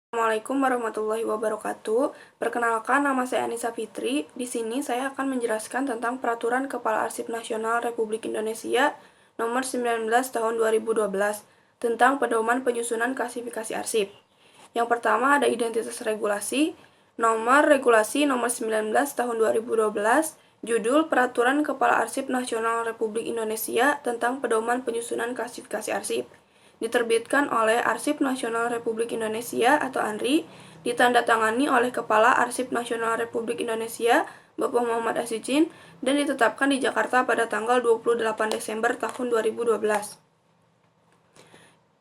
Assalamualaikum warahmatullahi wabarakatuh. Perkenalkan, nama saya Anissa Fitri. Di sini saya akan menjelaskan tentang Peraturan Kepala Arsip Nasional Republik Indonesia Nomor 19 Tahun 2012 tentang pedoman penyusunan klasifikasi arsip. Yang pertama ada identitas regulasi, nomor regulasi nomor 19 tahun 2012, judul Peraturan Kepala Arsip Nasional Republik Indonesia tentang pedoman penyusunan klasifikasi arsip. Diterbitkan oleh Arsip Nasional Republik Indonesia atau ANRI, ditandatangani oleh Kepala Arsip Nasional Republik Indonesia, Bapak Muhammad Asyidin, dan ditetapkan di Jakarta pada tanggal 28 Desember tahun 2012.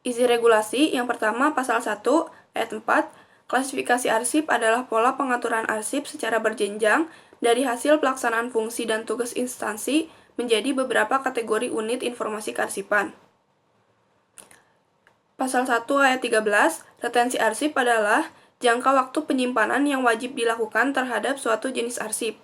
Isi regulasi yang pertama, Pasal 1, Ayat 4, klasifikasi arsip adalah pola pengaturan arsip secara berjenjang dari hasil pelaksanaan fungsi dan tugas instansi menjadi beberapa kategori unit informasi kearsipan. Pasal 1 ayat 13, retensi arsip adalah jangka waktu penyimpanan yang wajib dilakukan terhadap suatu jenis arsip.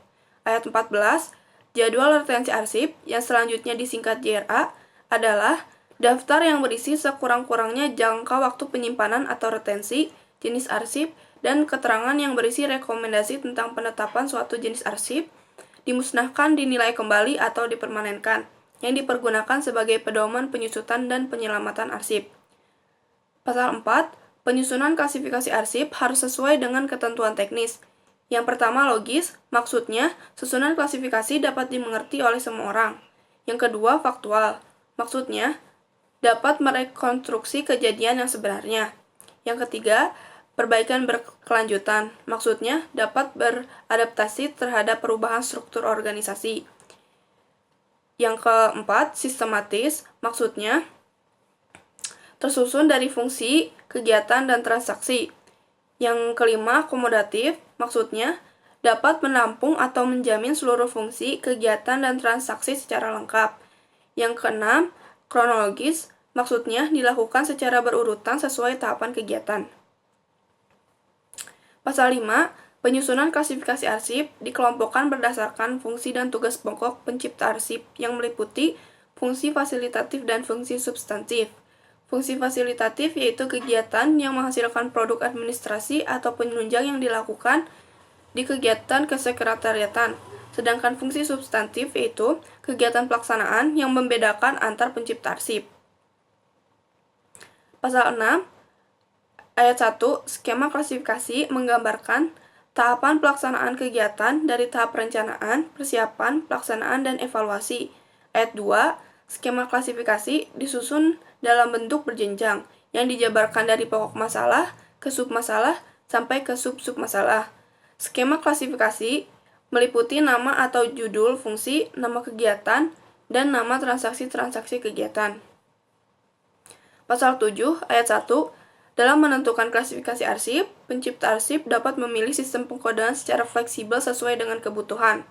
Ayat 14, jadwal retensi arsip yang selanjutnya disingkat JRA adalah daftar yang berisi sekurang-kurangnya jangka waktu penyimpanan atau retensi, jenis arsip, dan keterangan yang berisi rekomendasi tentang penetapan suatu jenis arsip, dimusnahkan, dinilai kembali, atau dipermanenkan, yang dipergunakan sebagai pedoman penyusutan dan penyelamatan arsip. Pasal 4, penyusunan klasifikasi arsip harus sesuai dengan ketentuan teknis. Yang pertama logis, maksudnya susunan klasifikasi dapat dimengerti oleh semua orang. Yang kedua faktual, maksudnya dapat merekonstruksi kejadian yang sebenarnya. Yang ketiga, perbaikan berkelanjutan, maksudnya dapat beradaptasi terhadap perubahan struktur organisasi. Yang keempat, sistematis, maksudnya tersusun dari fungsi, kegiatan, dan transaksi. Yang kelima, akomodatif, maksudnya dapat menampung atau menjamin seluruh fungsi, kegiatan, dan transaksi secara lengkap. Yang keenam, kronologis, maksudnya dilakukan secara berurutan sesuai tahapan kegiatan. Pasal 5, penyusunan klasifikasi arsip dikelompokkan berdasarkan fungsi dan tugas pokok pencipta arsip yang meliputi fungsi fasilitatif dan fungsi substantif. Fungsi fasilitatif yaitu kegiatan yang menghasilkan produk administrasi atau penunjang yang dilakukan di kegiatan kesekretariatan. Sedangkan fungsi substantif yaitu kegiatan pelaksanaan yang membedakan antar pencipta arsip. Pasal 6, Ayat 1, skema klasifikasi menggambarkan tahapan pelaksanaan kegiatan dari tahap perencanaan, persiapan, pelaksanaan, dan evaluasi. Ayat 2, skema klasifikasi disusun dalam bentuk berjenjang, yang dijabarkan dari pokok masalah ke submasalah sampai ke sub-submasalah. Skema klasifikasi meliputi nama atau judul fungsi, nama kegiatan, dan nama transaksi-transaksi kegiatan. Pasal 7, Ayat 1, dalam menentukan klasifikasi arsip, pencipta arsip dapat memilih sistem pengkodean secara fleksibel sesuai dengan kebutuhan.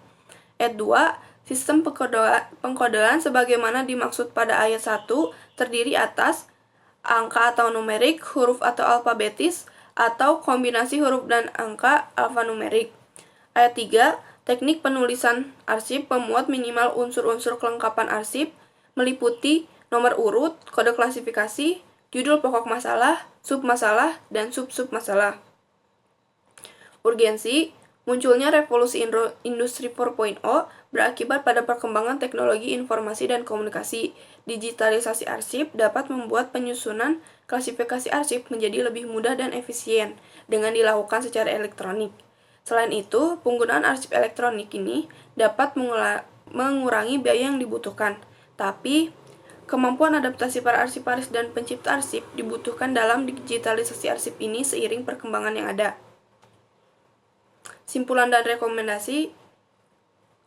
Ayat 2, sistem pengkodean sebagaimana dimaksud pada ayat 1 terdiri atas angka atau numerik, huruf atau alfabetis, atau kombinasi huruf dan angka alfanumerik. Ayat 3, teknik penulisan arsip memuat minimal unsur-unsur kelengkapan arsip, meliputi nomor urut, kode klasifikasi, judul pokok masalah, submasalah, dan sub-submasalah. Urgensi, munculnya revolusi industri 4.0 berakibat pada perkembangan teknologi informasi dan komunikasi. Digitalisasi arsip dapat membuat penyusunan klasifikasi arsip menjadi lebih mudah dan efisien dengan dilakukan secara elektronik. Selain itu, penggunaan arsip elektronik ini dapat mengurangi biaya yang dibutuhkan. Tapi, kemampuan adaptasi para arsiparis dan pencipta arsip dibutuhkan dalam digitalisasi arsip ini seiring perkembangan yang ada. Simpulan dan rekomendasi,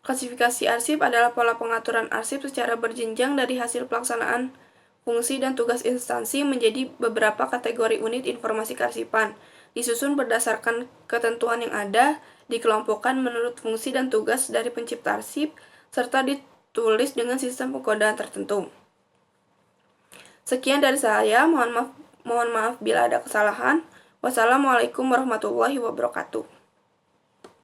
klasifikasi arsip adalah pola pengaturan arsip secara berjenjang dari hasil pelaksanaan fungsi dan tugas instansi menjadi beberapa kategori unit informasi kearsipan, disusun berdasarkan ketentuan yang ada, dikelompokkan menurut fungsi dan tugas dari pencipta arsip, serta ditulis dengan sistem pengkodean tertentu. Sekian dari saya, mohon maaf bila ada kesalahan. Wassalamualaikum warahmatullahi wabarakatuh.